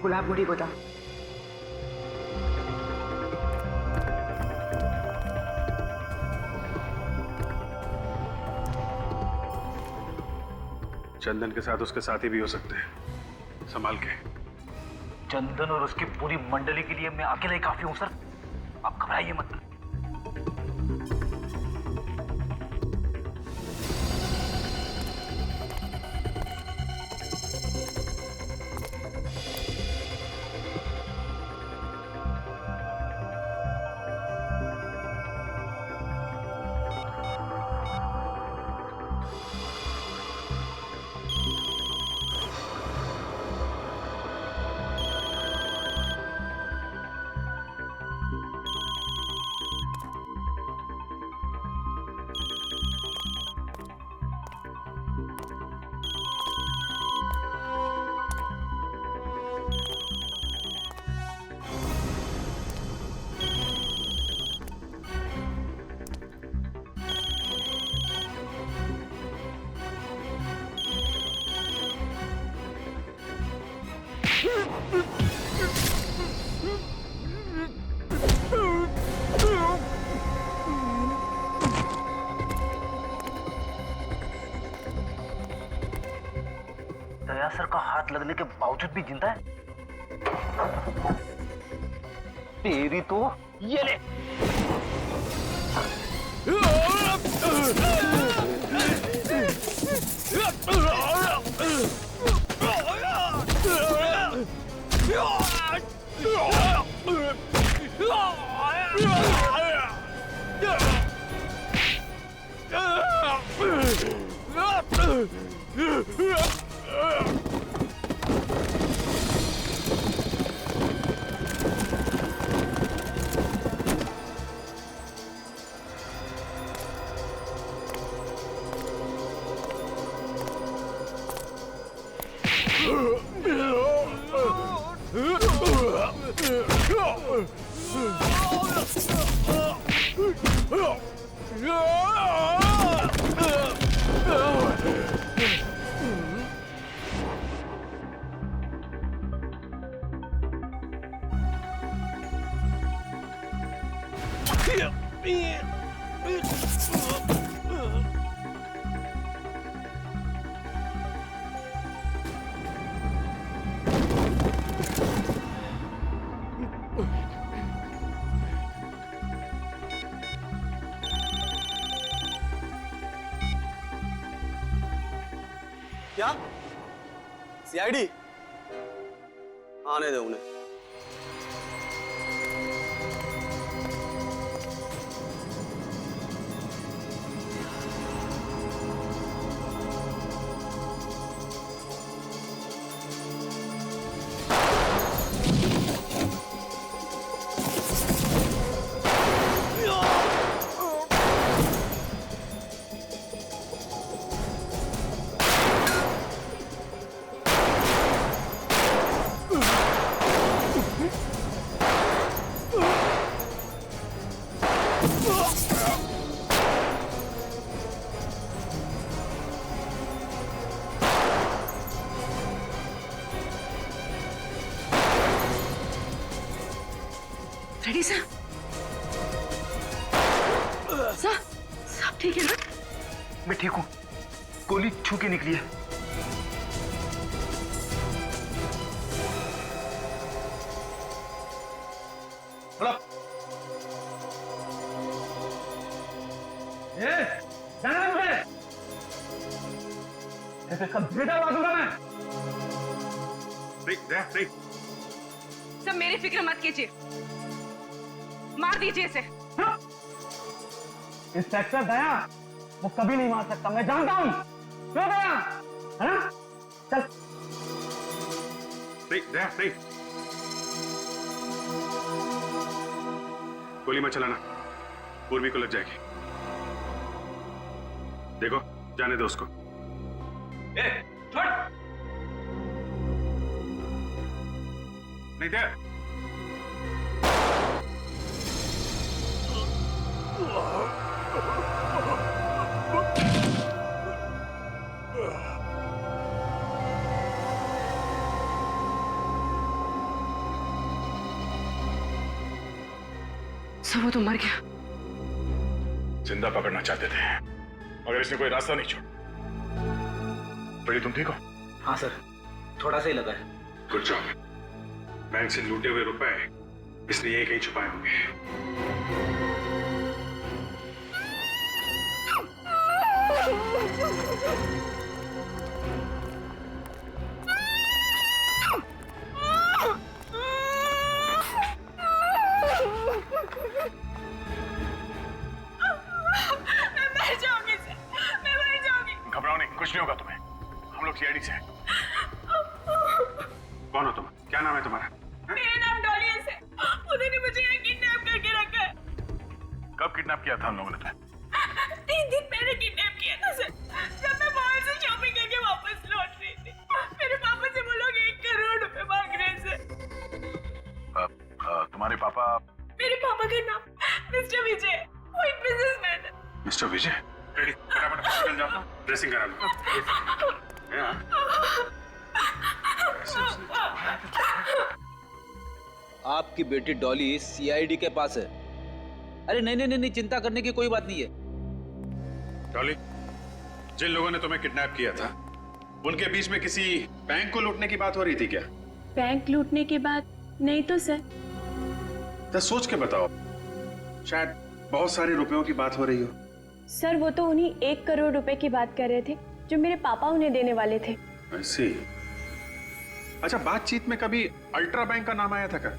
गुलाबगुड़ी गोदाम। चंदन के साथ उसके साथी भी हो सकते हैं, संभाल के। चंदन और उसकी पूरी मंडली के लिए मैं अकेला ही काफी हूं सर, आप घबराइए मत। दया सर का हाथ लगने के बावजूद भी जिंदा है? तेरी तो ये ले। क्या सीआईडी? आने दो उन्हें। रेडी साहब? साहब ठीक है ना? मैं ठीक हूँ, गोली छू के निकली है। जाना मुझे, इसका बेटा मारूंगा मैं। नहीं। सब मेरी फिक्र मत कीजिए, मार दीजिए इसे। इंस्पेक्टर दया वो कभी नहीं मार सकता, मैं जानता हूँ। क्यों दया, है ना? चल। नहीं। गोली मत चलाना, पूर्वी को लग जाएगी। देखो, जाने दो उसको। छोड़। नहीं दे। सर वो तो मर गया। जिंदा पकड़ना चाहते थे मगर इसने कोई रास्ता नहीं छोड़ा। बड़ी तुम ठीक हो? हाँ सर, थोड़ा सा ही लगा है। Good job. बैंक से लूटे हुए रुपए इसने यही कहीं छुपाए होंगे। घबराओ नहीं, कुछ नहीं होगा तुम्हें। हम लोग सीआईडी से हैं। कौन हो तुम? क्या नाम है तुम्हारा? मेरा नाम डॉली है सर। उन्होंने मुझे यहाँ किडनैप करके रखा है। कब किडनैप किया था हम लोगों ने तुम्हें? 3 दिन पहले किडनैप किया था सर, जब मैं मॉल से शॉपिंग करके वापस लौट रही थी। मेरे पापा से वो लोग 1 करोड़ रुपए मांग रहे हैं सर। तुम्हारे पापा? मेरे पापा का नाम मिस्टर विजय, वो एक बिजनेसमैन है। मिस्टर विजय? रेडी, फटाफट हॉस्पिटल जाओ, ड्रेसिंग करा लो। आपकी बेटी डॉली सीआईडी के पास है। अरे नहीं नहीं नहीं, चिंता करने की कोई बात नहीं है। डॉली, जिन लोगों ने तुम्हें किडनैप किया था उनके बीच में किसी बैंक को लूटने की बात हो रही थी क्या? बैंक लूटने के बाद नहीं तो सर। तो सोच के बताओ, शायद बहुत सारे रुपयों की बात हो रही हो। सर वो तो उन्हीं 1 करोड़ रुपए की बात कर रहे थे जो मेरे पापा उन्हें देने वाले थे। ऐसी? अच्छा, बातचीत में कभी अल्ट्रा बैंक का नाम आया था क्या?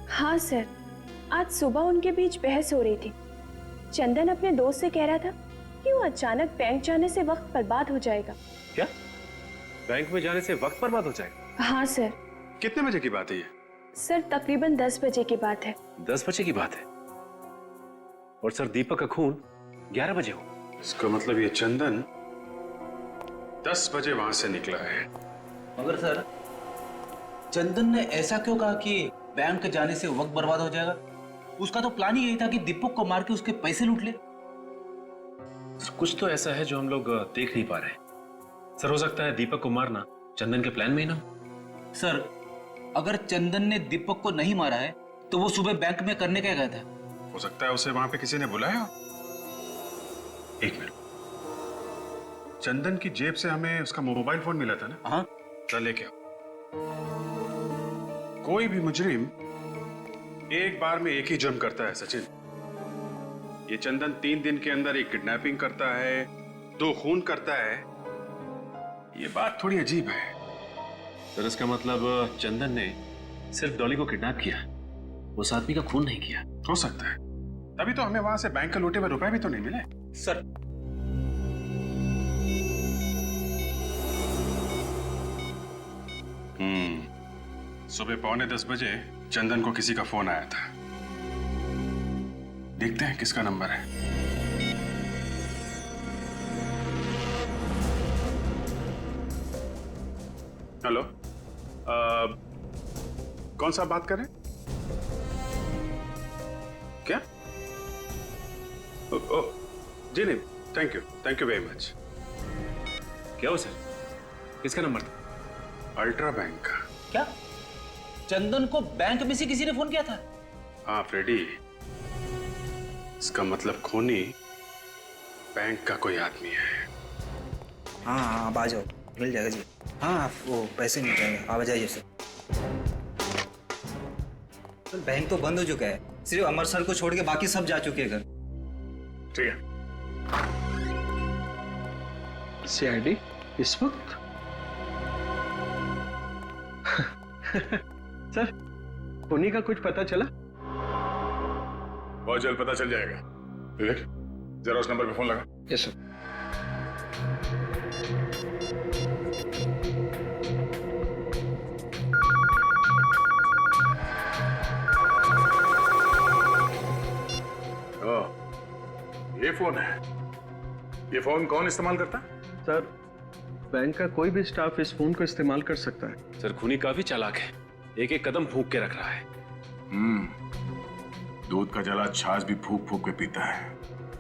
हाँ सर, आज सुबह उनके बीच बहस हो रही थी। चंदन अपने दोस्त से कह रहा था कि वो अचानक बैंक जाने से वक्त बर्बाद हो जाएगा। क्या? बैंक में जाने से वक्त बर्बाद हो जाएगा? हाँ सर। कितने बजे की बात है ये? सर तकरीबन 10 बजे की बात है। 10 बजे की बात है? और सर दीपक का खून 11 बजे हो। इसका मतलब ये चंदन 10 बजे वहां से निकला है। मगर सर, चंदन ने ऐसा क्यों कहा कि बैंक जाने से वक्त बर्बाद हो जाएगा? उसका तो प्लान ही यही था कि दीपक को मार के उसके पैसे लूट ले। कुछ तो ऐसा है जो हम लोग देख नहीं पा रहे। सर हो सकता है दीपक को मारना चंदन के प्लान में ही ना हो। सर, अगर चंदन ने दीपक को नहीं मारा है तो वो सुबह बैंक में करने क्या गया था? हो सकता है उसे वहां पे किसी ने बुलाया हो। एक मिनट, चंदन की जेब से हमें उसका मोबाइल फोन मिला था ना? हाँ। चल लेके आओ। कोई भी मुजरिम एक बार में एक ही जुर्म करता है सचिन। ये चंदन 3 दिन के अंदर एक किडनैपिंग करता है, 2 खून करता है। ये बात थोड़ी अजीब है। सर इसका मतलब चंदन ने सिर्फ डॉली को किडनैप किया, उस आदमी का खून नहीं किया। हो सकता है, तभी तो हमें वहां से बैंक के लूटे हुए रुपए भी तो नहीं मिले। सर, सुबह 9:45 बजे चंदन को किसी का फोन आया था। देखते हैं किसका नंबर है। हेलो, कौन सा बात कर रहे हैं? क्या? जी नहीं, थैंक यू वेरी मच। क्या हो सर, किसका नंबर था? अल्ट्रा बैंक का। क्या चंदन को बैंक में से किसी ने फोन किया था? हाँ फ्रेडी, इसका मतलब खूनी बैंक का कोई आदमी है। हाँ हाँ, अब आ जाओ, मिल जाएगा जी। हाँ, आप वो पैसे मिल जाएंगे, आप आ जाइए सर। तो बैंक तो बंद हो चुका है, सिर्फ अमर सर को छोड़ के बाकी सब जा चुके हैं घर। ठीक है। सीआईडी इस वक्त? सर, खूनी का कुछ पता चला? बहुत जल्द पता चल जाएगा। विवेक, जरा उस नंबर पे फोन लगा। Yes sir. ये फोन है। ये फोन कौन इस्तेमाल करता है? सर, बैंक का कोई भी स्टाफ इस फोन को इस्तेमाल कर सकता है। सर खूनी काफी चालाक है, एक एक कदम फूंक के रख रहा है। दूध का जला छाछ भी फूक फूक के पीता है।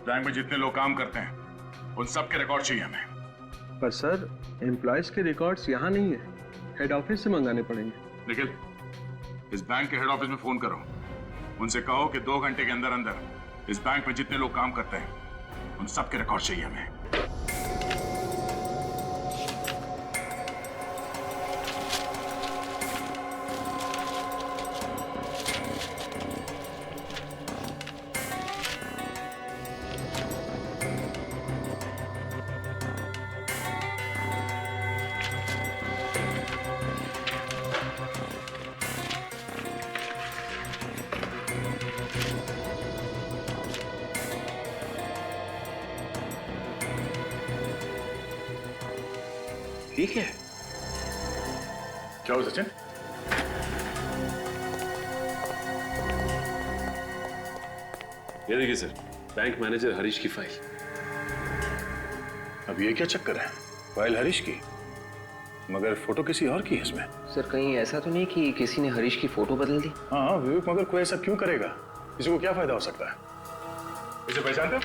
बैंक में जितने लोग काम करते हैं उन सब के रिकॉर्ड चाहिए हमें। पर सर, एम्प्लॉयज के रिकॉर्ड्स यहाँ नहीं है, हेड ऑफिस से मंगाने पड़ेंगे। निखिल, इस बैंक के हेड ऑफिस में फोन करो उनसे कहो कि 2 घंटे के अंदर अंदर इस बैंक में जितने लोग काम करते हैं उन सबके रिकॉर्ड चाहिए हमें। ठीक है। क्या हो सचिन? ये देखिए सर, बैंक मैनेजर हरीश की फाइल। अब ये क्या चक्कर है? फाइल हरीश की, मगर फोटो किसी और की है इसमें। सर कहीं ऐसा तो नहीं कि किसी ने हरीश की फोटो बदल दी? हाँ विवेक, मगर कोई ऐसा क्यों करेगा? किसी को क्या फायदा हो सकता है? इसे पहचानते हो?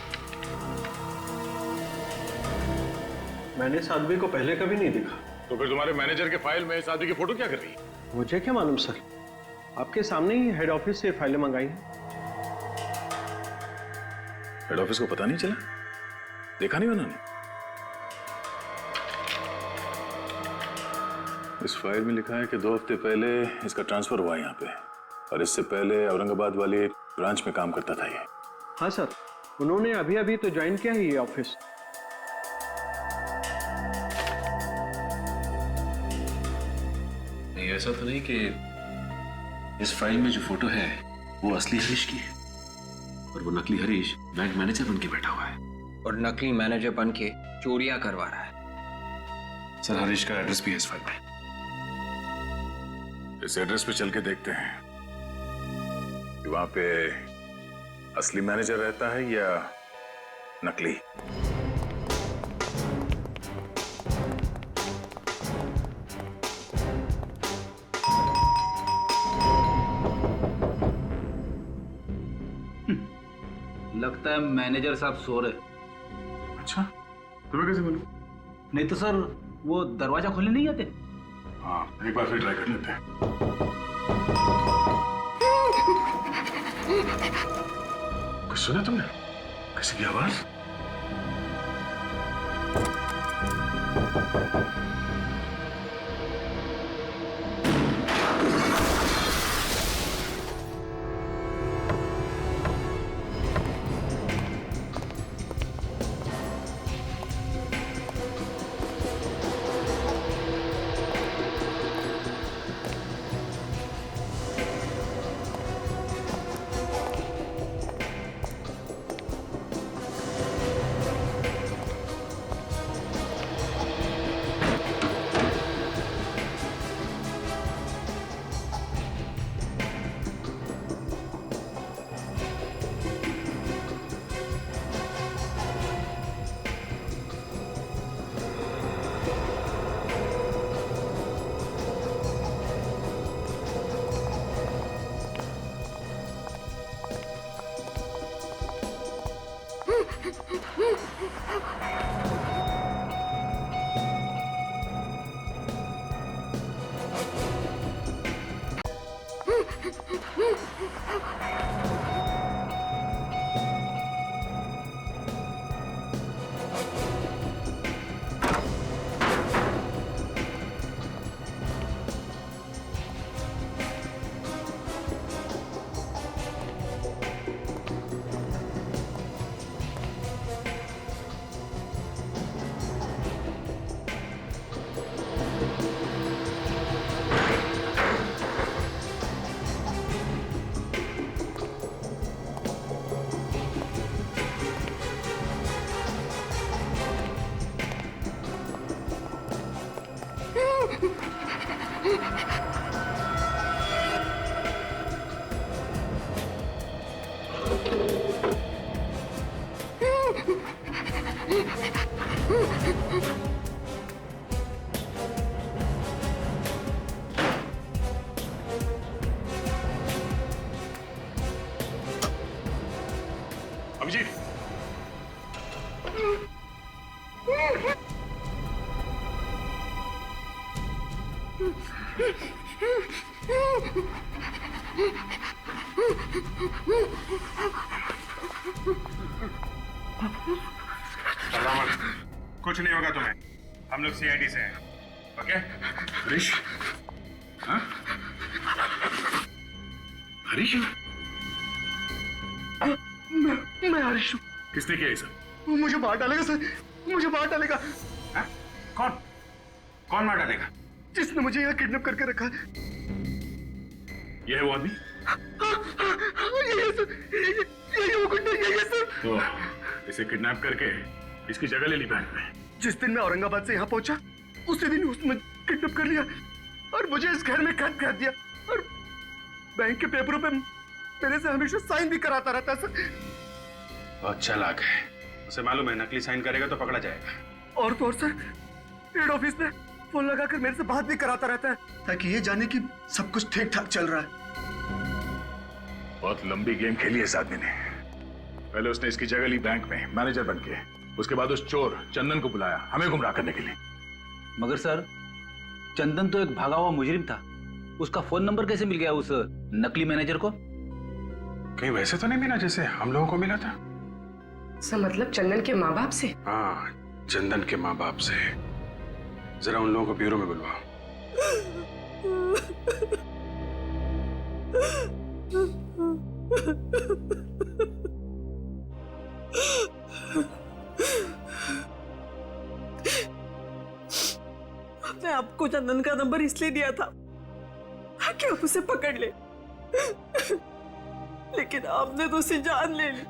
मैंने इस आदमी को पहले कभी नहीं देखा। तो फिर तुम्हारे मैनेजर के फाइल में इस आदमी की फोटो क्या कर रही है? मुझे क्या मालूम सर, आपके सामने ही हेड ऑफिस से फाइलें मंगाई हैं। हेड ऑफिस को पता नहीं चला? देखा नहीं उन्होंने? इस फाइल में लिखा है कि 2 हफ्ते पहले इसका ट्रांसफर हुआ यहाँ पे, और इससे पहले औरंगाबाद वाले ब्रांच में काम करता था ये। हाँ सर, उन्होंने अभी अभी तो ज्वाइन किया है ये ऑफिस। नहीं, ऐसा तो नहीं कि इस फाइल में जो फोटो है वो असली हरीश की है और वो नकली हरीश बैंक मैनेजर बन के बैठा हुआ है और नकली मैनेजर बन के चोरियां करवा रहा है। सर। हरीश का एड्रेस भी है इस फाइल में। इस एड्रेस पे चल के देखते हैं कि वहां पे असली मैनेजर रहता है या नकली। लगता है मैनेजर साहब सो रहे। अच्छा, तुम्हें कैसे मालूम? नहीं तो सर वो दरवाजा खोलने नहीं आते? हाँ, एक बार फिर ट्राई कर लेते हैं। कुछ सुना तुमने? किसी की आवाज? अभिजीत, कुछ नहीं होगा तुम्हें, हम लोग सीआईडी से हैं, ओके? हरीश? हाँ? हरीश? मैं हरीश हूँ। किसने किया ये सब? वो मुझे मार डालेगा सर, मुझे मार डालेगा। हाँ? कौन? कौन मार डालेगा? जिसने मुझे यहाँ किडनैप करके रखा है। ये है वो आदमी? यही है सर, यही वो गुंडा, यही है सर। तो इसे किडनैप करके इसकी जगह ले ली बैंक में। जिस दिन मैं औरंगाबाद से यहाँ पहुंचा, उसी दिन उसने किडनैप कर लिया और मुझे इस घर में कैद कर दिया और बैंक के पेपरों पे मेरे से हमेशा साइन भी कराता रहता है सर। बहुत चालाक है, उसे मालूम है नकली साइन करेगा तो पकड़ा जाएगा। और तो और सर, हेड ऑफिस में फोन लगाकर मेरे से बात भी कराता रहता है ताकि ये जाने कि सब कुछ ठीक ठाक चल रहा है। बहुत लंबी गेम खेली है इस आदमी ने। पहले उसने इसकी जगह ली बैंक में मैनेजर बन के, उसके बाद उस चोर चंदन को बुलाया हमें गुमराह करने के लिए। मगर सर, चंदन तो एक भागा हुआ मुजरिम था, उसका फोन नंबर कैसे मिल गया उस नकली मैनेजर को? कहीं वैसे तो नहीं मिला जैसे हम लोगों को मिला था? सर मतलब चंदन के माँ बाप से? हाँ, चंदन के माँ बाप से। जरा उन लोगों को ब्यूरो में बुलवाओ। आपने आपको चंदन का नंबर इसलिए दिया था कि आप उसे पकड़ ले, लेकिन आपने तो उसे जान ले ली।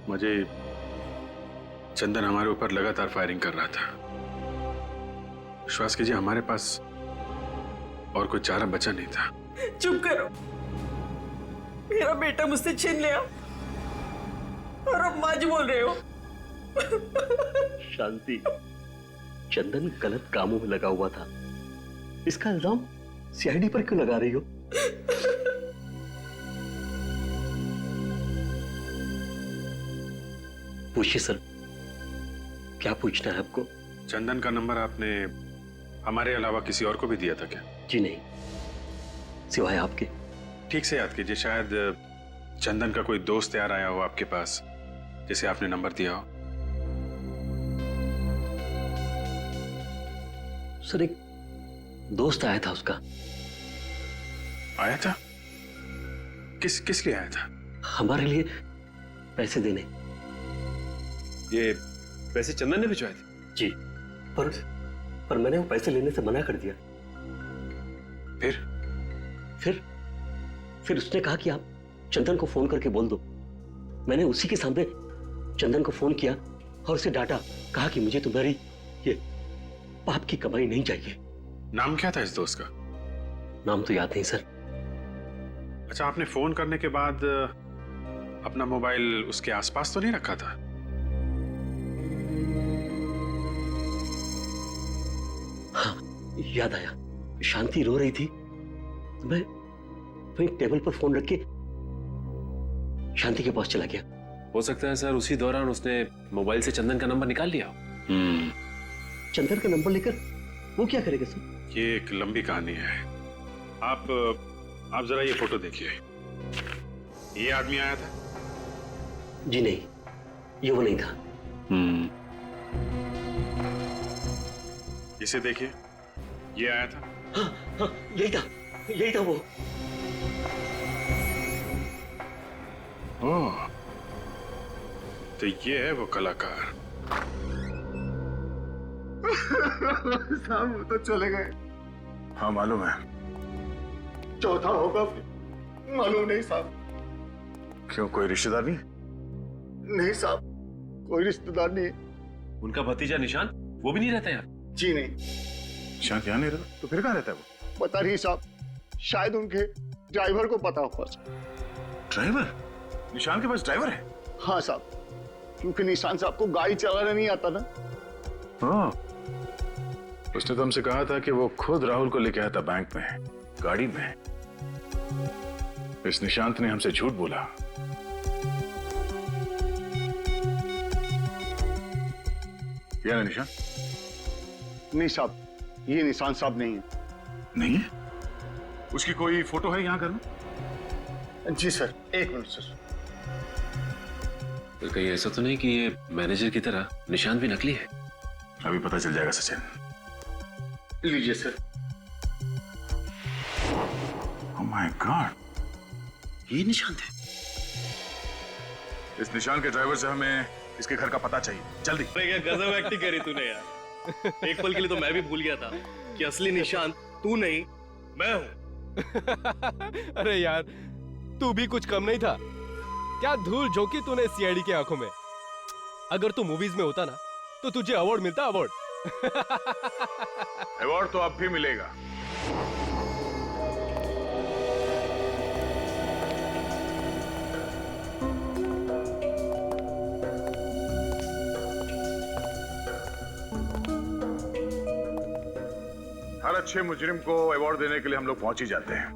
मुझे चंदन हमारे ऊपर लगातार फायरिंग कर रहा था। विश्वास कीजिए, हमारे पास और कोई चारा बचा नहीं था। चुप करो, मेरा बेटा मुझसे छीन लिया और अब माँ जी बोल रहे हो। शांति, चंदन गलत कामों में लगा हुआ था, इसका इल्जाम सीआईडी पर क्यों लगा रही हो? पूछिए सर, क्या पूछना है आपको? चंदन का नंबर आपने हमारे अलावा किसी और को भी दिया था क्या? जी नहीं, सिवाय आपके। ठीक से याद कीजिए, शायद चंदन का कोई दोस्त यार आया हो आपके पास जिसे आपने नंबर दिया हो। सर, एक दोस्त आया था उसका। आया था? किस लिए आया था? हमारे लिए पैसे देने। ये पैसे चंदन ने भिजवाए थे? जी, पर मैंने वो पैसे लेने से मना कर दिया। फिर उसने कहा कि आप चंदन को फोन करके बोल दो। मैंने उसी के सामने चंदन को फोन किया और उसे डांटा, कहा कि मुझे तुम्हारी ये पाप की कमाई नहीं चाहिए। नाम क्या था इस दोस्त का? नाम तो याद नहीं सर। अच्छा, आपने फोन करने के बाद अपना मोबाइल उसके आसपास तो नहीं रखा था? हाँ, याद आया। शांति रो रही थी, मैं वहीं टेबल पर फोन रख के शांति के पास चला गया। हो सकता है सर उसी दौरान उसने मोबाइल से चंदन का नंबर निकाल लिया हो। चंदन का नंबर लेकर वो क्या करेगा सर? ये एक लंबी कहानी है। आप जरा ये फोटो देखिए। ये आदमी आया था? जी नहीं, ये वो नहीं था। इसे देखिए, ये आया था? हाँ, यही था वो। ओह, तो ये है वो कलाकार। साहब वो तो चले गए। हाँ मालूम है। चौथा होगा मालूम नहीं साहब। क्यों, कोई रिश्तेदार नहीं? नहीं साहब, कोई रिश्तेदार नहीं। उनका भतीजा निशांत, वो भी नहीं रहता यार? जी नहीं। निशांत यहाँ नहीं रहता तो फिर कहाँ रहता है वो? पता नहीं साहब, शायद उनके ड्राइवर को पता होगा। ड्राइवर? निशांत के पास ड्राइवर है? हाँ साहब, क्योंकि निशांत साहब को गाड़ी चलाना नहीं आता ना। हाँ, उसने तो हमसे कहा था कि वो खुद राहुल को लेके आया था बैंक में, गाड़ी में। इस निशांत ने हमसे झूठ बोला। क्या है निशांत? नहीं साहब, ये निशांत साहब नहीं है। नहीं है? उसकी कोई फोटो है यहाँ घर में? जी सर, एक मिनट सर। तो कहीं ऐसा तो नहीं कि ये मैनेजर की तरह निशान भी नकली है? अभी पता चल जाएगा सचिन। लीजिए सर। ओह माय गॉड, ये निशान थे। इस निशान के ड्राइवर से हमें इसके घर का पता चाहिए, जल्दी। क्या गजब एक्टिंग करी तूने यार। एक पल के लिए तो मैं भी भूल गया था कि असली निशान तू नहीं मैं हूं। अरे यार, तू भी कुछ कम नहीं था। क्या धूल झोंकी तूने सीआईडी की आंखों में। अगर तू मूवीज में होता ना तो तुझे अवार्ड मिलता, अवार्ड। अवार्ड तो अब भी मिलेगा। हर अच्छे मुजरिम को अवार्ड देने के लिए हम लोग पहुंच ही जाते हैं,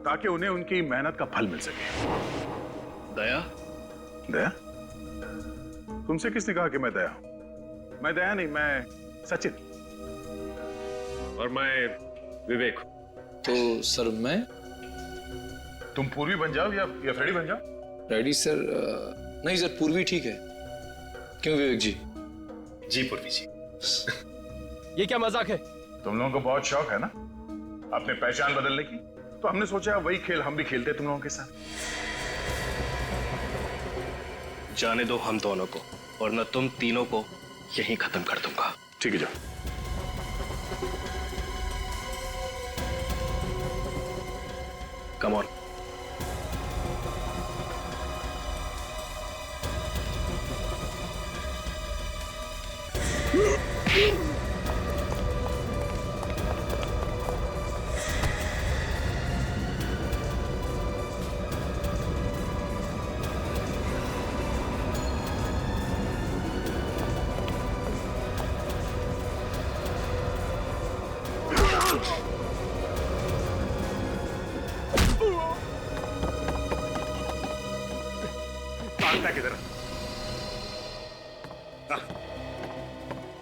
ताकि उन्हें उनकी मेहनत का फल मिल सके। दया? दया? तुमसे किसने कहा कि मैं दया हूं? मैं दया नहीं, मैं सचिन। और मैं विवेक। तो सर मैं? तुम पूर्वी बन जाओ या फ्रेडी बन जाओ। Ready sir? नहीं सर, पूर्वी ठीक है। क्यों विवेक जी? जी पूर्वी जी। ये क्या मजाक है? तुम लोगों को बहुत शौक है ना अपने पहचान बदलने की, तो हमने सोचा वही खेल हम भी खेलते तुम लोगों के साथ। जाने दो हम दोनों को, और न तुम तीनों को यहीं खत्म कर दूंगा। ठीक है, जाओ। Come on. किधर?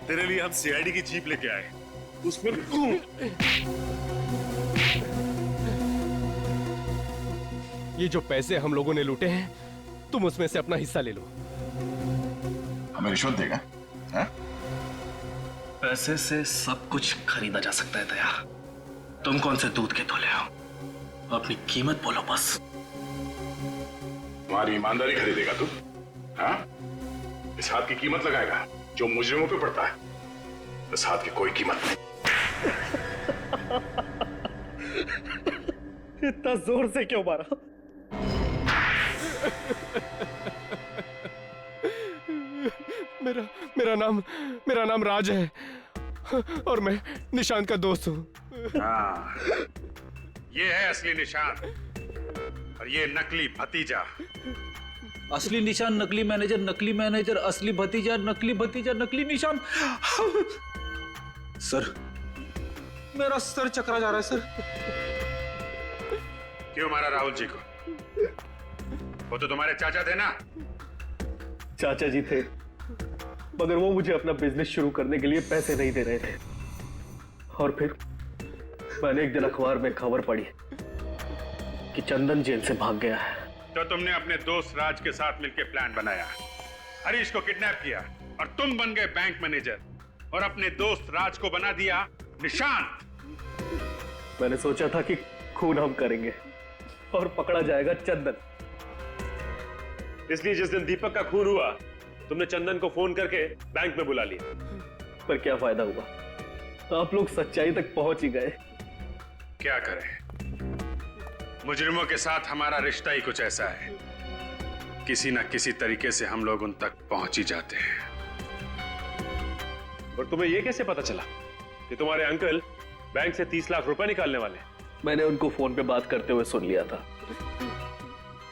तेरे लिए हम सीआईडी की जीप लेके आए, उसमें ये जो पैसे हम लोगों ने लूटे हैं, तुम उसमें से अपना हिस्सा ले लो। हमें रिश्वत देगा? है? पैसे से सब कुछ खरीदा जा सकता है दया। तुम कौन से दूध के धोले हो? अपनी कीमत बोलो बस। तुम्हारी ईमानदारी खरीदेगा तू? हाँ? इस हाथ की कीमत लगाएगा जो मुजरिमों पे पड़ता है। इस हाथ की कोई कीमत नहीं। इतना जोर से क्यों मारा? मेरा नाम राज है और मैं निशांत का दोस्त हूँ। हाँ, ये है असली निशान और ये नकली भतीजा। असली निशान, नकली मैनेजर, असली भतीजा, नकली निशान। सर, मेरा सर चकरा जा रहा है सर। क्यों मारा राहुल जी को? वो तो तुम्हारे चाचा थे ना? चाचा जी थे, मगर वो मुझे अपना बिजनेस शुरू करने के लिए पैसे नहीं दे रहे थे। और फिर मैंने एक दिन अखबार में खबर पढ़ी कि चंदन जेल से भाग गया है। तो तुमने अपने दोस्त राज के साथ मिलकर प्लान बनाया, हरीश को किडनैप किया और तुम बन गए बैंक मैनेजर और अपने दोस्त राज को बना दिया निशान। मैंने सोचा था कि खून हम करेंगे और पकड़ा जाएगा चंदन। इसलिए जिस दिन दीपक का खून हुआ, तुमने चंदन को फोन करके बैंक में बुला लिया। पर क्या फायदा हुआ? आप लोग सच्चाई तक पहुंच ही गए। क्या करें, मुजरिमों के साथ हमारा रिश्ता ही कुछ ऐसा है, किसी ना किसी तरीके से हम लोग उन तक पहुंच ही जाते हैं। और तुम्हें यह कैसे पता चला कि तुम्हारे अंकल बैंक से 30 लाख रुपए निकालने वाले? मैंने उनको फोन पे बात करते हुए सुन लिया था,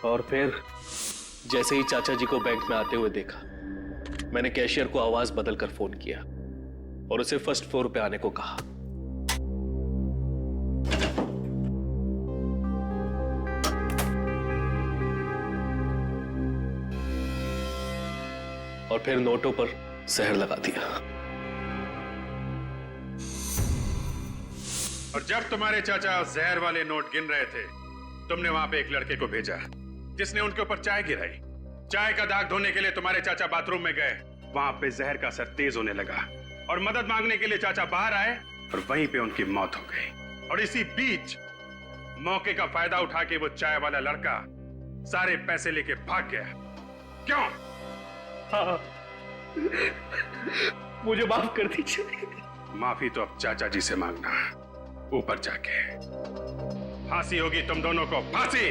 और फिर जैसे ही चाचा जी को बैंक में आते हुए देखा, मैंने कैशियर को आवाज बदलकर फोन किया और उसे फर्स्ट फ्लोर पे आने को कहा। और फिर नोटों पर जहर लगा दिया। और जब तुम्हारे चाचा जहर वाले नोट गिन रहे थे, तुमने वहां पे एक लड़के को भेजा जिसने उनके ऊपर चाय गिराई। चाय का दाग धोने के लिए तुम्हारे चाचा बाथरूम में गए, वहां पे जहर का असर तेज होने लगा और मदद मांगने के लिए चाचा बाहर आए और वहीं पे उनकी मौत हो गई। और इसी बीच मौके का फायदा उठा के वो चाय वाला लड़का सारे पैसे लेके भाग गया। क्यों? हाँ, मुझे माफ कर दीजिए। माफी तो अब चाचा जी से मांगना, ऊपर जाके। फांसी होगी तुम दोनों को, फांसी।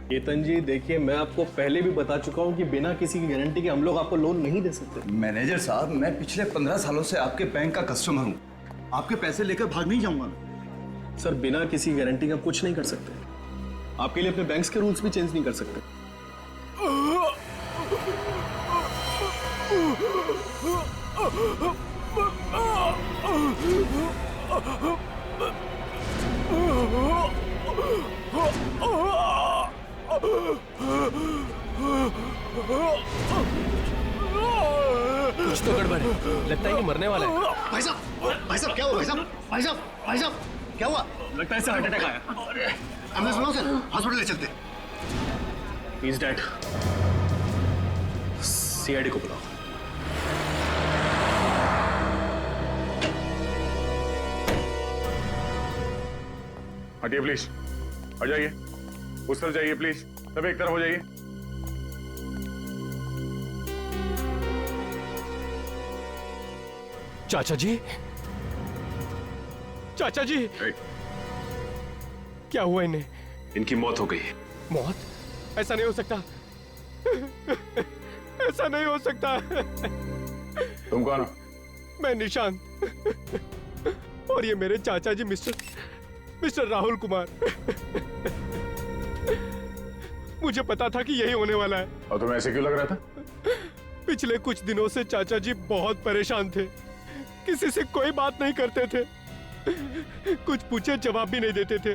केतन जी देखिए, मैं आपको पहले भी बता चुका हूं कि बिना किसी की गारंटी के हम लोग आपको लोन नहीं दे सकते। मैनेजर साहब, मैं पिछले 15 सालों से आपके बैंक का कस्टमर हूं। आपके पैसे लेकर भाग नहीं जाऊंगा मैं। सर, बिना किसी गारंटी का कुछ नहीं कर सकते। आपके लिए अपने बैंक्स के रूल्स भी चेंज नहीं कर सकते। कुछ तो गड़बड़ है, लगता है कि मरने वाला है। भाई साहब क्या हुआ? भाई साहब क्या हुआ? लगता है इसे हार्ट अटैक आया। एम्बुलेंस बुलाओ सर, हॉस्पिटल ले चलते। He is dead. सीआईडी को बुलाओ। हटिए प्लीज, आ जाइए, उस तरफ जाइए प्लीज, सब एक तरफ हो जाइए। चाचा जी, चाचा जी, क्या हुआ इन्हें? इनकी मौत हो गई। मौत? ऐसा नहीं हो सकता, ऐसा नहीं हो सकता। तुम कौन हो? मैं निशांत, और ये मेरे चाचा जी मिस्टर राहुल कुमार। मुझे पता था कि यही होने वाला है। और तुम्हें ऐसे क्यों लग रहा था? पिछले कुछ दिनों से चाचा जी बहुत परेशान थे, किसी से कोई बात नहीं करते थे, कुछ पूछे जवाब भी नहीं देते थे,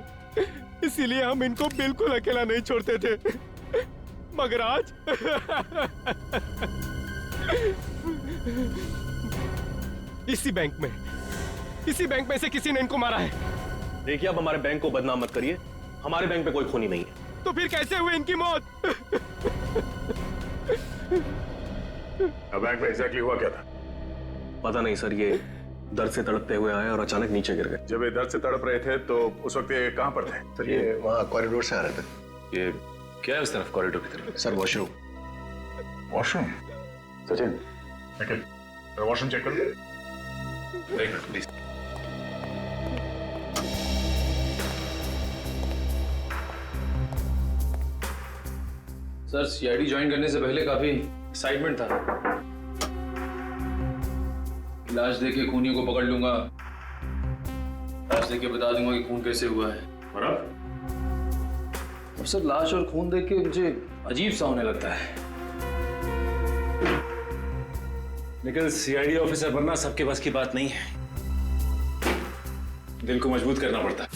इसीलिए हम इनको बिल्कुल अकेला नहीं छोड़ते थे। मगर आज इसी बैंक में से किसी ने इनको मारा है। देखिए, आप हमारे बैंक को बदनाम मत करिए, हमारे बैंक में कोई खूनी नहीं है। तो फिर कैसे हुई इनकी मौत? अब बैंक में एग्जैक्टली हुआ क्या था? पता नहीं सर, ये दर्द से तड़पते हुए आए और अचानक नीचे गिर गए। जब ये दर्द से तड़प रहे थे तो उस वक्त ये कहां पर थे? सर ये वहां कॉरिडोर से आ रहे थे। ये क्या है उस तरफ कॉरिडोर की तरफ? Sir washroom. Washroom? Sachin, washroom check करो। एक minute please. Sir, CID join करने से पहले काफी एक्साइटमेंट था। लाश देके खूनी को पकड़ लूंगा, लाश देके बता दूंगा कि खून कैसे हुआ है। और अब? और सर, लाश और खून देख के मुझे अजीब सा होने लगता है। लेकिन सीआईडी ऑफिसर बनना सबके बस की बात नहीं है, दिल को मजबूत करना पड़ता है।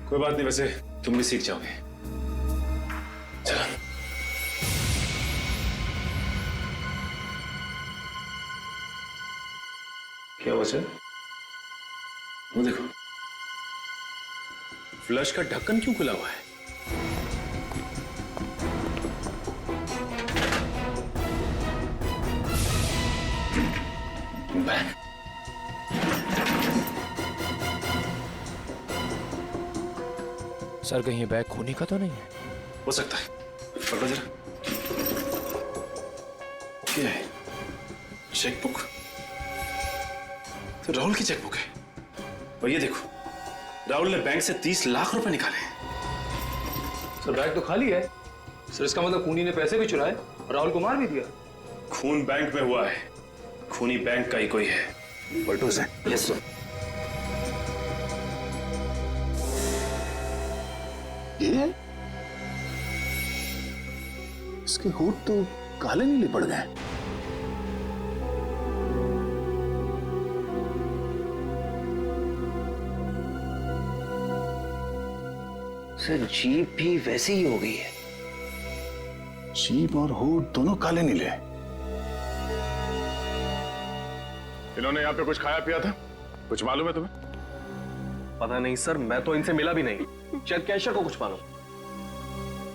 कोई बात नहीं, वैसे तुम भी सीख जाओगे। चलो। क्या हुआ सर? वो देखो, फ्लश का ढक्कन क्यों खुला हुआ है? बैग। सर, कहीं ये बैग खूनी का तो नहीं है? हो सकता है, पकड़ो जरा। क्या है? चेकबुक? तो राहुल की चेकबुक है। और ये देखो, राहुल ने बैंक से 30 लाख रुपए निकाले। सर, बैग तो खाली है। सर, इसका मतलब खूनी ने पैसे भी चुराए और राहुल को मार भी दिया। खून बैंक में हुआ है, खूनी बैंक का ही कोई है। पलटू से? Yes sir. ये इसके होठ तो काले नीले पड़ गए। सर जीप भी वैसे ही हो गई है। जीप और होठ दोनों काले नीले। इन्होंने यहाँ पे कुछ खाया पिया था? कुछ मालूम है तुम्हें? पता नहीं सर, मैं तो इनसे मिला भी नहीं। शायद कैशियर को कुछ मालूम।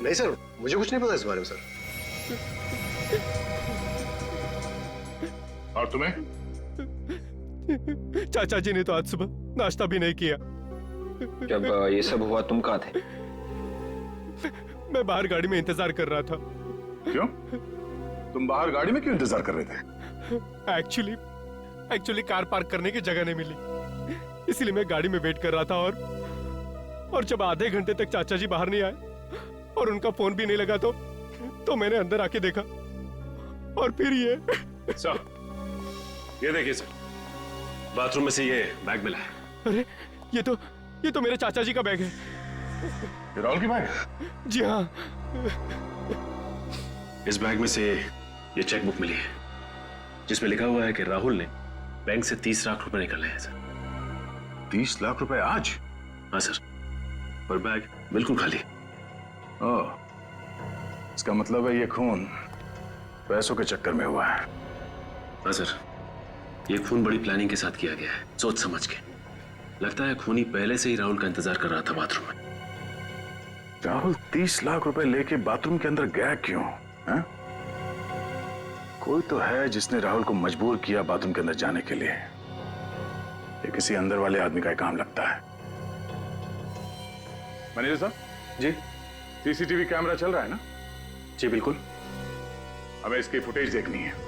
नहीं सर, मुझे कुछ नहीं पता इस बारे में सर। और तुम्हें? चाचा जी ने तो आज सुबह नाश्ता भी नहीं किया। जब ये सब हुआ तुम कहाँ थे? मैं बाहर गाड़ी में इंतजार कर रहा था। क्यों? तुम बाहर गाड़ी में क्यों इंतजार कर रहे थे? एक्चुअली कार पार्क करने की जगह नहीं मिली, इसलिए मैं गाड़ी में वेट कर रहा था। और जब आधे घंटे तक चाचा जी बाहर नहीं आए और उनका फोन भी नहीं लगा तो मैंने अंदर आके देखा और फिर ये। सर, ये देखिए सर, बाथरूम में से ये बैग मिला है। अरे ये तो मेरे चाचा जी का बैग है। ये राहुल की बैग? जी हाँ। इस बैग में से ये चेकबुक मिली है जिसमें लिखा हुआ है कि राहुल ने बैंक से 30 लाख रुपए निकाले हैं सर। 30 लाख रुपए आज? हाँ सर, पर बैग बिल्कुल खाली। ओह, इसका मतलब है ये खून पैसों के चक्कर में हुआ है। हाँ सर, ये खून बड़ी प्लानिंग के साथ किया गया है, सोच समझ के। लगता है खूनी पहले से ही राहुल का इंतजार कर रहा था बाथरूम में। राहुल 30 लाख रुपए लेके बाथरूम के अंदर गया क्यों? है? कोई तो है जिसने राहुल को मजबूर किया बाथरूम के अंदर जाने के लिए। ये किसी अंदर वाले आदमी का काम लगता है। मैनेजर साहब जी, सीसीटीवी कैमरा चल रहा है ना? जी बिल्कुल। हमें इसकी फुटेज देखनी है।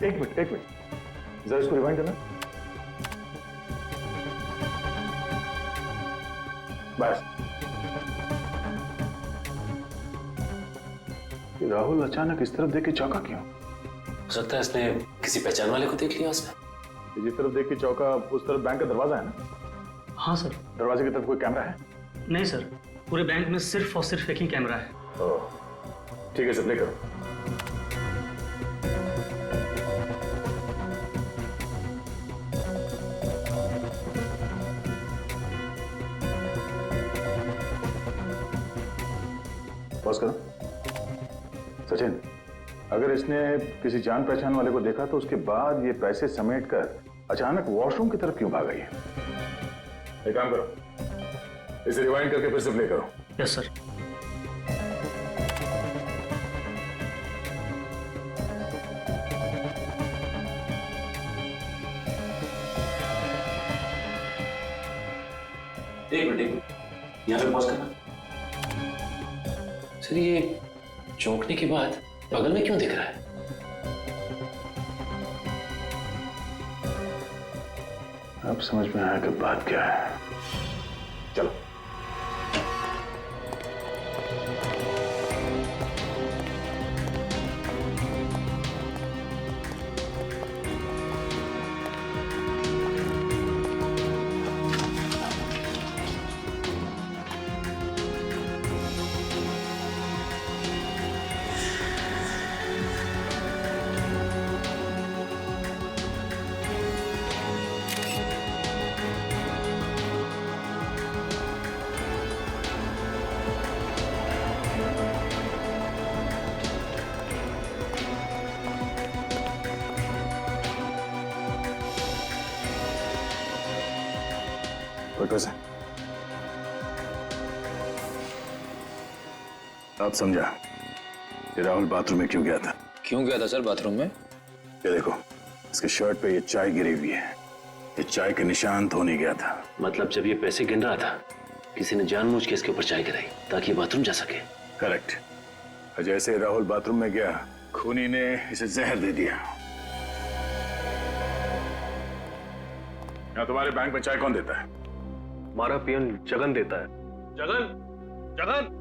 एक मिनट, जरा इसको रिवाइंड करना। बस। राहुल अचानक इस तरफ देख के चौंका क्यों? हो सकता है इसने किसी पहचान वाले को देख लिया उसने। जिस तरफ देख के चौंका उस तरफ बैंक का दरवाजा है ना? हाँ सर। दरवाजे की तरफ कोई कैमरा है? नहीं सर, पूरे बैंक में सिर्फ और सिर्फ एक ही कैमरा है। ठीक है सर, प्ले करो। पॉज करो। सचिन, अगर इसने किसी जान पहचान वाले को देखा तो उसके बाद ये पैसे समेटकर अचानक वॉशरूम की तरफ क्यों भाग गई है? एक काम करो, इसे रिवाइंड करके फिर से प्ले करो। Yes sir. एक मिनट, यहाँ पे पॉज करना। सर, ये चौंकने के बाद बगल में क्यों दिख रहा है? अब समझ में आया कि बात क्या है। चलो। फोटो से अब समझा कि राहुल बाथरूम में क्यों गया था। क्यों गया था सर बाथरूम में? ये देखो, इसके शर्ट पे ये चाय गिरी हुई है। ये चाय के निशान तो नहीं गया था। मतलब जब ये पैसे गिन रहा था किसी ने जानबूझ के इसके ऊपर चाय गिराई ताकि ये बाथरूम जा सके। करेक्ट। और जैसे राहुल बाथरूम में गया, खूनी ने इसे जहर दे दिया। यहाँ तुम्हारे बैंक में चाय कौन देता है? हमारा पियन जगन देता है। जगन, जगन।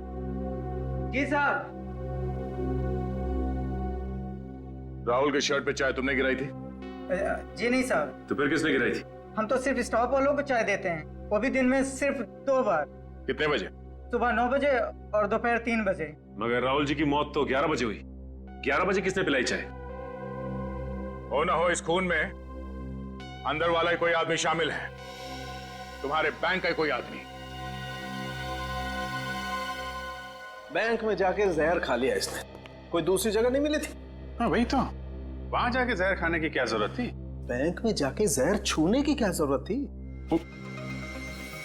जी साहब। राहुल के शर्ट पे चाय तुमने गिराई थी? जी नहीं साहब। तो फिर किसने गिराई थी? हम तो सिर्फ स्टॉप वालों को चाय देते हैं, वो भी दिन में सिर्फ 2 बार। कितने बजे? सुबह 9 बजे और दोपहर 3 बजे। मगर राहुल जी की मौत तो 11 बजे हुई। 11 बजे किसने पिलाई चाय? हो ना हो इस खून में अंदर वाला ही कोई आदमी शामिल है। तुम्हारे बैंक का कोई आदमी। बैंक में जाके जहर खा लिया इसने, कोई दूसरी जगह नहीं मिली थी। हाँ वही तो, वहां जाके जहर खाने की क्या जरूरत थी? बैंक में जाके जहर छूने की क्या जरूरत थी?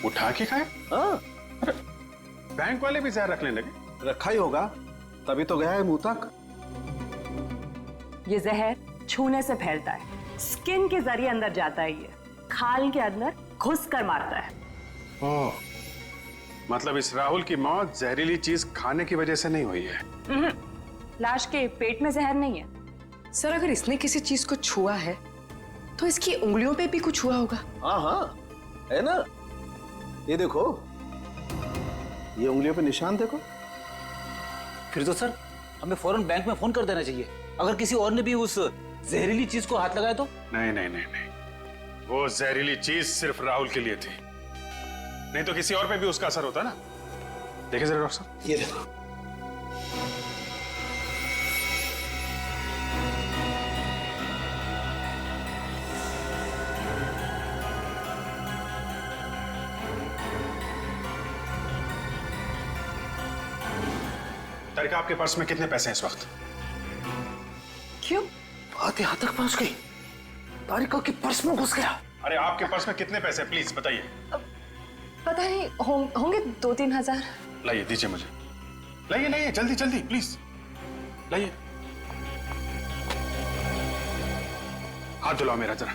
उठा के खाए? हाँ, बैंक वाले भी जहर रखने लगे। रखा ही होगा, तभी तो गया है मुंह तक। ये जहर छूने से फैलता है, स्किन के जरिए अंदर जाता है, ये खाल के अंदर घुस कर मारता है। ओह, मतलब इस राहुल की मौत जहरीली चीज खाने की वजह से नहीं हुई है? लाश के पेट में जहर नहीं है। सर अगर इसने किसी चीज को छुआ है तो इसकी उंगलियों पे भी कुछ हुआ होगा। हाँ हाँ, है ना? ये देखो, ये उंगलियों पे निशान देखो। फिर तो सर हमें फौरन बैंक में फोन कर देना चाहिए। अगर किसी और ने भी उस जहरीली चीज को हाथ लगाया तो? नहीं नहीं नहीं नहीं, वो जहरीली चीज सिर्फ राहुल के लिए थी, नहीं तो किसी और पे भी उसका असर होता ना। देखिए जरा डॉक्टर साहब, ये देखो। तारिका, आपके पर्स में कितने पैसे हैं इस वक्त? क्यों? बात यहाँ तक पहुंच गई, तारिका के पर्स में घुस गया। अरे आपके पर्स में कितने पैसे हैं, प्लीज बताइए। पता नहीं, होंगे 2-3 हजार। लाइए, दीजिए मुझे। लाइए लाइए, जल्दी जल्दी प्लीज लाइए। हाथ धुलाओ मेरा जरा।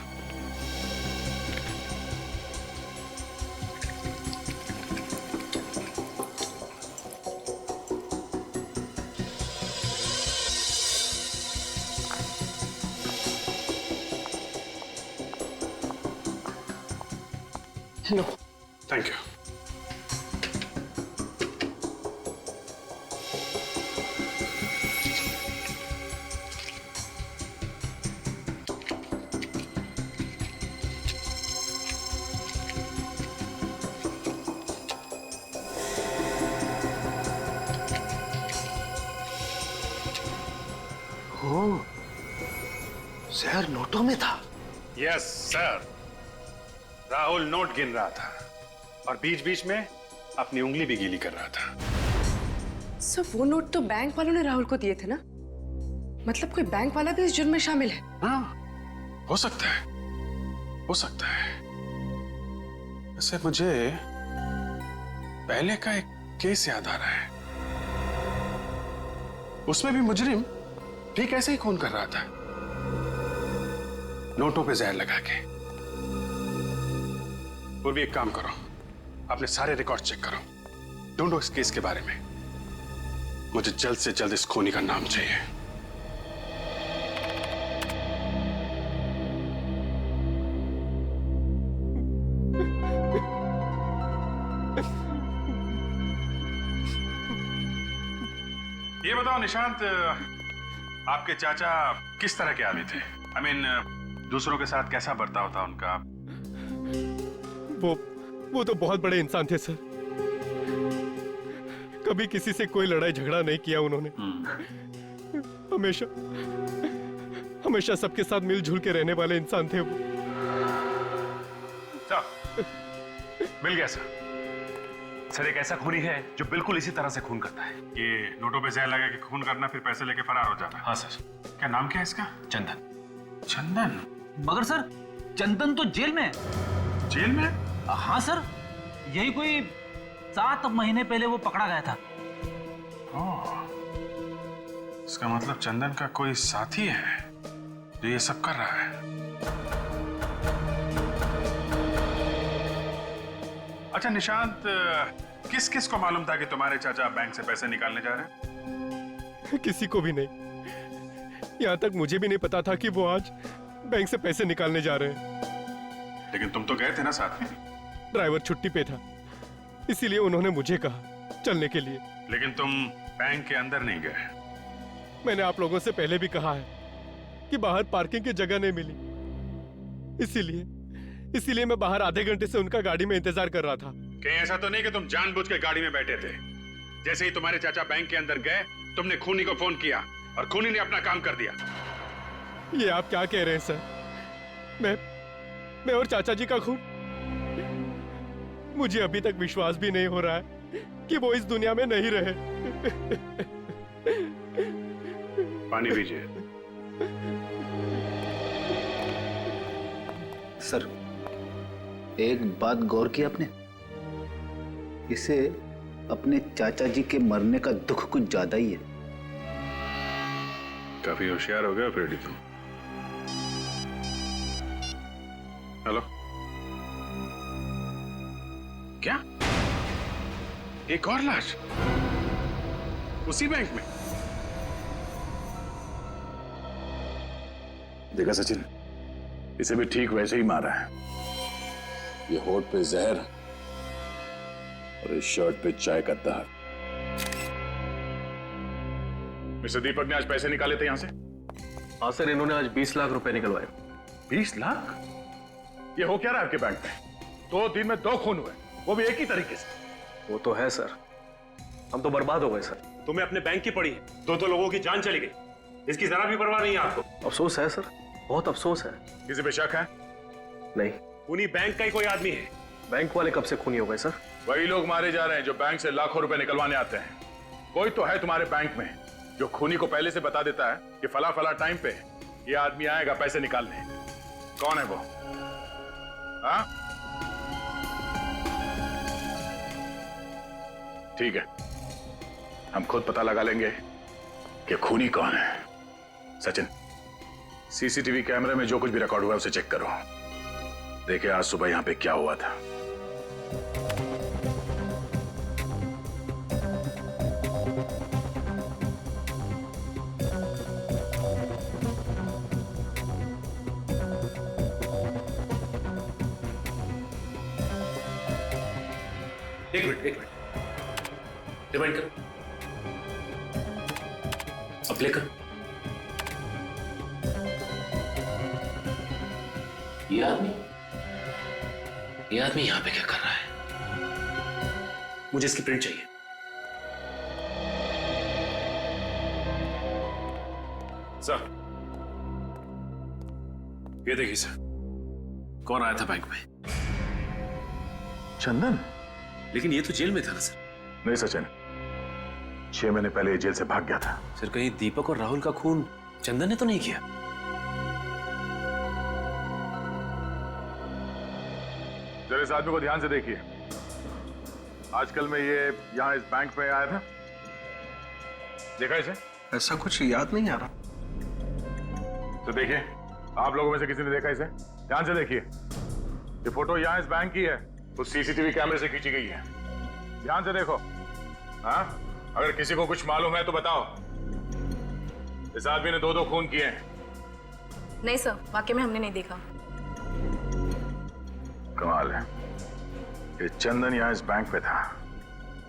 लो। Thank you. जहर नोटों में था। यस सर, राहुल नोट गिन रहा था और बीच बीच में अपनी उंगली भी गीली कर रहा था। सर वो नोट तो बैंक वालों ने राहुल को दिए थे ना? मतलब कोई बैंक वाला भी इस जुर्म में शामिल है? हाँ, हो सकता है, हो सकता है। वैसे मुझे पहले का एक केस याद आ रहा है, उसमें भी मुजरिम ठीक ऐसे ही खून कर रहा था, नोटों पे जहर लगा के। और भी एक काम करो, अपने सारे रिकॉर्ड चेक करो, ढूंढो इस केस के बारे में। मुझे जल्द से जल्द इस खूनी का नाम चाहिए। ये बताओ निशांत, आपके चाचा किस तरह के आदमी थे? I mean, दूसरों के साथ कैसा बर्ताव था उनका? वो तो बहुत बड़े इंसान थे सर, कभी किसी से कोई लड़ाई झगड़ा नहीं किया उन्होंने। हमेशा हमेशा सबके साथ मिलजुल के रहने वाले इंसान थे वो। मिल गया सर। सर एक ऐसा खूनी है जो बिल्कुल इसी तरह से खून करता है। ये नोटों पे जहर लगा के खून करना, फिर पैसे लेके फरार हो जाना। हाँ सर। क्या नाम क्या है इसका? चंदन। चंदन? मगर सर चंदन तो जेल में है। जेल में? हाँ सर, यही कोई 7 महीने पहले वो पकड़ा गया था। इसका मतलब चंदन का कोई साथी है जो ये सब कर रहा है। अच्छा निशांत, किस किस को मालूम था कि तुम्हारे चाचा बैंक से पैसे निकालने जा रहे हैं? किसी को भी नहीं। यहाँ तक मुझे भी नहीं पता था कि वो आज बैंक से पैसे निकालने जा रहे हैं। लेकिन तुम तो गए थे ना साथ में। ड्राइवर छुट्टी पे था, इसीलिए उन्होंने मुझे कहा चलने के लिए। लेकिन तुम बैंक के अंदर नहीं गए। मैंने आप लोगों से पहले भी कहा है कि बाहर पार्किंग की जगह नहीं मिली, इसीलिए मैं बाहर आधे घंटे से उनका गाड़ी में इंतजार कर रहा था। कहीं ऐसा तो नहीं कि तुम जानबूझ के गाड़ी में बैठे थे? जैसे ही तुम्हारे चाचा बैंक के अंदर गए, तुमने खूनी को फोन किया और खूनी ने अपना काम कर दिया। ये आप क्या कह रहे हैं सर? मैं और चाचा जी का खून? मुझे अभी तक विश्वास भी नहीं हो रहा है कि वो इस दुनिया में नहीं रहे। पानी पीजिए। सर, एक बात गौर की आपने? इसे अपने चाचा जी के मरने का दुख कुछ ज्यादा ही है। काफी होशियार हो गया फ्रेडी तुम। हेलो, क्या एक और लाश उसी बैंक में? देखा सचिन, इसे भी ठीक वैसे ही मारा है। ये होठ पे जहर और इस शर्ट पे चाय का दहर। मिस्टर दीपक ने आज पैसे निकाले थे यहां से? हाँ सर, इन्होंने आज 20 लाख रुपए निकलवाए। 20 लाख? ये हो क्या रहा है आपके बैंक में? 2 दिन में 2 खून हुए, वो भी एक ही तरीके से। वो तो है सर, हम तो बर्बाद हो गए सर। तुम्हें अपने बैंक की पड़ी है, 2 लोगों की जान चली गई, इसकी जरा भी परवाह नहीं है आपको? अफसोस है सर, बहुत अफसोस है। किसी पे शक है? नहीं। खूनी बैंक का ही कोई आदमी है। बैंक वाले कब से खूनी हो गए सर? वही लोग मारे जा रहे हैं जो बैंक से लाखों रुपए निकलवाने आते हैं। कोई तो है तुम्हारे बैंक में जो खूनी को पहले से बता देता है कि फला फला टाइम पे ये आदमी आएगा पैसे निकालने। कौन है वो? हाँ? ठीक है, हम खुद पता लगा लेंगे कि खूनी कौन है। सचिन, सीसीटीवी कैमरे में जो कुछ भी रिकॉर्ड हुआ है उसे चेक करो। देखिए आज सुबह यहां पे क्या हुआ था। एक मिनट रिवाइंड कर, अब प्ले कर। ये आदमी यहां पे क्या कर रहा है? मुझे इसकी प्रिंट चाहिए। सर, ये देखिए सर, कौन आया था बैंक में? चंदन? लेकिन ये तो जेल में था ना सर। नहीं सचिन, 6 महीने पहले ये जेल से भाग गया था। सर, कहीं दीपक और राहुल का खून चंदन ने तो नहीं किया? जरा इस आदमी को ध्यान से देखिए। आजकल में ये यहाँ इस बैंक में आया था, देखा इसे? ऐसा कुछ याद नहीं आ रहा। तो देखिए, आप लोगों में से किसी ने देखा इसे? ध्यान से देखिए। ये फोटो यहाँ इस बैंक की है, उस सीसीटीवी कैमरे से खींची गई है। ध्यान से देखो। हाँ, अगर किसी को कुछ मालूम है तो बताओ। इस आदमी ने 2 खून किए हैं। नहीं सर, वाकई में हमने नहीं देखा। कमाल है, ये चंदन यहाँ इस बैंक पे था,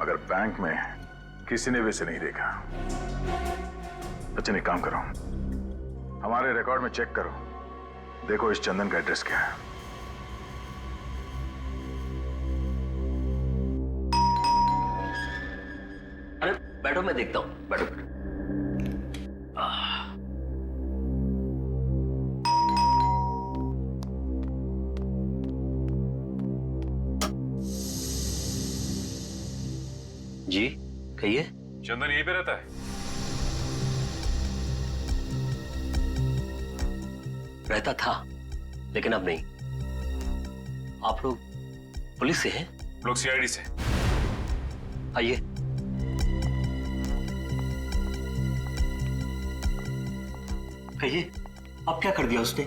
मगर बैंक में किसी ने भी इसे नहीं देखा। अच्छा, एक काम करो, हमारे रिकॉर्ड में चेक करो, देखो इस चंदन का एड्रेस क्या है। अरे बैठो, मैं देखता हूं। बैठो। जी कहिए। चंदन यहीं पे रहता है? रहता था, लेकिन अब नहीं। आप लोग पुलिस से हैं? लोग सीआईडी से। आइए। कहिए, अब क्या कर दिया उसने?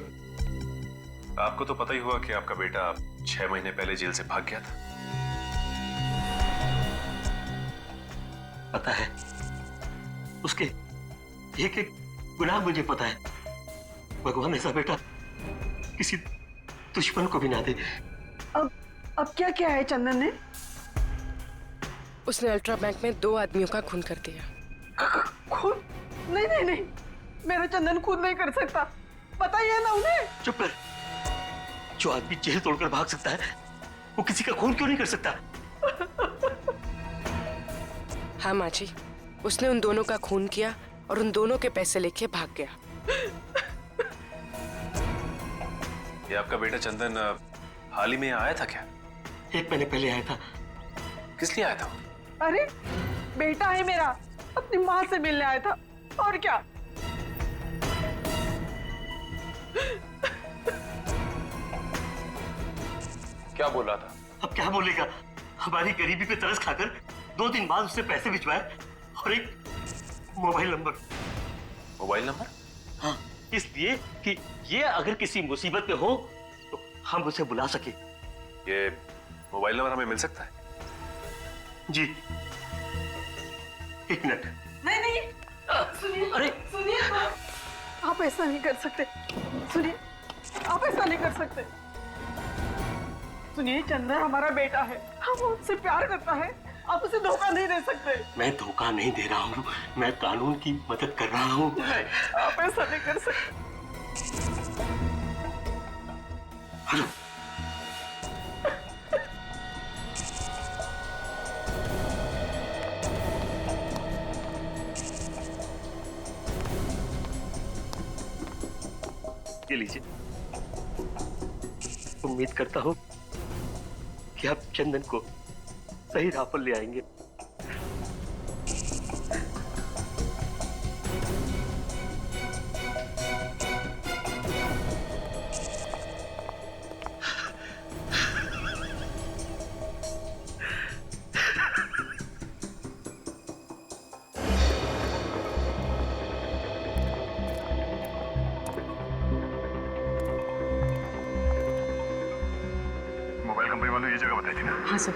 आपको तो पता ही हुआ कि आपका बेटा 6 महीने पहले जेल से भाग गया था। पता है, उसके एक एक गुनाह मुझे पता है। भगवान ऐसा बेटा किसी दुश्मन को भी ना दे। अब क्या क्या है चंदन ने? उसने अल्ट्रा बैंक में 2 आदमियों का खून कर दिया। खून? नहीं नहीं नहीं, मेरा चंदन खून नहीं कर सकता, पता ही है ना उन्हें। चुप कर। जो आदमी जेल तोड़कर भाग सकता है वो किसी का खून क्यों नहीं कर सकता? हाँ माँ जी, उसने उन दोनों का खून किया और उन दोनों के पैसे लेके भाग गया। ये आपका बेटा चंदन हाल ही में आया था क्या? 1 महीने पहले आया था। किस लिए आया था? अरे बेटा है मेरा, अपनी माँ से मिलने आया था, और क्या। क्या बोल रहा था? अब क्या बोलेगा? हमारी गरीबी पे तरस खाकर 2 दिन बाद उसने पैसे भिजवाए और एक मोबाइल नंबर। Mobile number? हाँ, इसलिए कि ये अगर किसी मुसीबत में हो तो हम उसे बुला सके। ये मोबाइल नंबर हमें मिल सकता है? जी, 1 मिनट। नहीं नहीं, सुनिए। अरे सुनिए, आप ऐसा नहीं कर सकते। सुनिए, आप ऐसा नहीं कर सकते। सुनिए, चंदन हमारा बेटा है, हम उससे प्यार करता है, आप उसे धोखा नहीं दे सकते। मैं धोखा नहीं दे रहा हूँ, मैं कानून की मदद कर रहा हूँ। नहीं, आप ऐसा नहीं कर सकते। हेलो। ये लीजिए। उम्मीद करता हूँ कि आप चंदन को सही राह पर ले आएंगे। मोबाइल कंपनी वालों ये जगह बताई थी ना? हाँ सर।